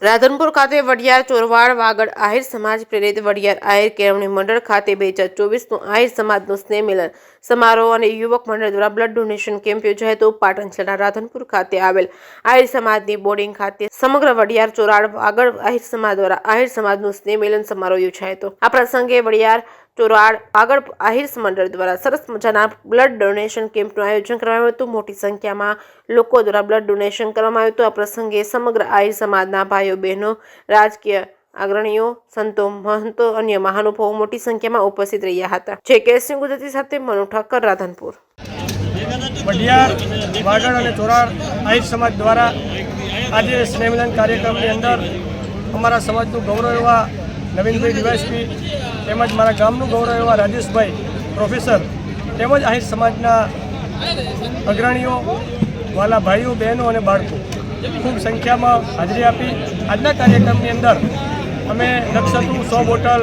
રાધનપુર ખાતે વડિયાર ચોરવાડ વાગડ આહિર સમાજ પ્રેરિત વડિયાર આહિર કેળવણી મંડળ ખાતે 2024નું આહિર સમાજનું સ્નેહ મિલન સમારોહ અને યુવક મંડળ દ્વારા બ્લડ ડોનેશન કેમ્પ યોજાયો હતો। પાટણ જિલ્લાના રાધનપુર ખાતે આવેલ આહિર સમાજની બોર્ડિંગ ખાતે સમગ્ર વડિયાર ચોરવાડ વાગડ આહિર સમાજ દ્વારા આહિર સમાજનું સ્નેહ મિલન સમારોહ યોજાયો હતો। આ પ્રસંગે વડિયાર ચોરવાડ વાગડ આહિર મંડળ દ્વારા સરસ મજાના બ્લડ ડોનેશન કેમ્પનું આયોજન કરવામાં આવ્યું હતું। મોટી સંખ્યામાં લોકો દ્વારા બ્લડ ડોનેશન કરવામાં આવ્યું હતું। આ પ્રસંગે સમગ્ર આહિર સમાજના ભાઈઓ બહેનો રાજકીય અગ્રણીઓ સંતો મહંતો અન્ય મહાનુભાવો મોટી સંખ્યામાં ઉપસ્થિત રહ્યા હતા। જે કેસની ગુજરાતી સાથે મનુ ઠક્કર રાધનપુર। વડિયાર વાગડ અને ચોરાડ આહિર સમાજ દ્વારા આજે સ્નેહ મિલન કાર્યક્રમની અંદર અમારા સમાજનું ગૌરવ એવા નવીનભાઈ ડીવાયએસપી તેમજ મારા ગામનું ગૌરવ એવા રાજેશભાઈ પ્રોફેસર તેમજ આહિર સમાજના અગ્રણીઓ વાલા ભાઈઓ બહેનો અને બાળકો ખૂબ સંખ્યામાં હાજરી આપી આજના કાર્યક્રમની અંદર અમે લક્ષ્ય હતું 100 બોટલ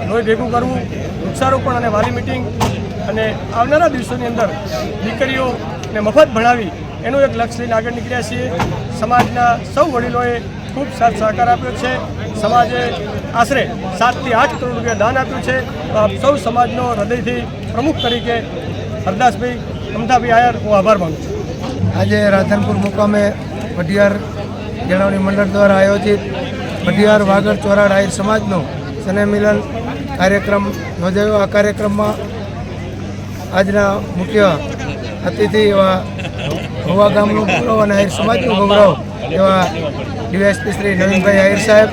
લોહી ભેગું કરવું, વૃક્ષારોપણ અને વાલી મિટિંગ અને આવનારા દિવસોની અંદર દીકરીઓને મફત ભણાવી એનું એક લક્ષ્ય લઈને આગળ નીકળ્યા છીએ। સમાજના સૌ વડીલોએ ખૂબ સાથ સહકાર આપ્યો છે। સમાજે આશરે 7 થી 8 કરોડ રૂપિયા દાન આપ્યું છે। તો આપ સૌ સમાજનો હૃદયથી પ્રમુખ તરીકે હરદાસભાઈ અમદાભાઈ આયર હું આભાર માનું છું। આજે રાધનપુર મુકામે વડિયાર કેળવણી મંડળ દ્વારા આયોજિત વડિયાર વાગડ ચોરાડ આહિર સમાજનો સ્નેહ મિલન કાર્યક્રમ યોજાયો। આ કાર્યક્રમમાં આજના મુખ્ય અતિથિ એવા ભુવા ગામનું ગૌરવ અને આહિર સમાજનું ગૌરવ એવા ડીવાયએસપી શ્રી નવીનભાઈ આહિર સાહેબ,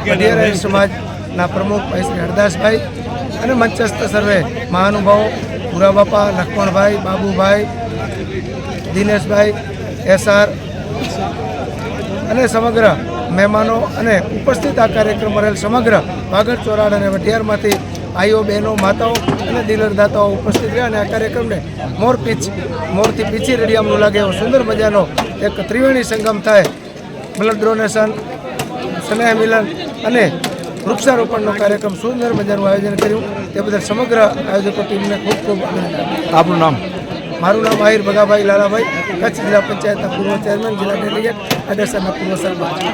વડિયાર આહિર સમાજના પ્રમુખ ભાઈ શ્રી હરદાસભાઈ અને મંચસ્થ સર્વે મહાનુભાવો પુરા બાપા, લક્ષ્મણભાઈ, બાબુભાઈ, દિનેશભાઈ, એસઆર અને સમગ્ર મહેમાનો અને ઉપસ્થિત આ કાર્યક્રમ રહેલ સમગ્ર વાગડ ચોરાડ અને વડિયારમાંથી ભાઈઓ બહેનો માતાઓ અને દિલરદાતાઓ ઉપસ્થિત રહ્યા અને આ કાર્યક્રમને મોરથી પીછી રેડિયામનું લાગે એવો સુંદર મજાનો એક ત્રિવેણી સંગમ થાય, બ્લડ ડોનેશન, સ્નેહ મિલન અને વૃક્ષારોપણનો કાર્યક્રમ સુંદર મજાનું આયોજન કર્યું તે બદલ સમગ્ર આયોજકો ટીમને ખૂબ ખૂબ અભિનંદન। આપનું નામ? મારું નામ આહિર ભગાભાઈ લાલાભાઈ, કચ્છ જિલ્લા પંચાયતના પૂર્વ ચેરમેન, જિલ્લા ડેલિગેટ, અડેસરના પૂર્વ સરપંચ।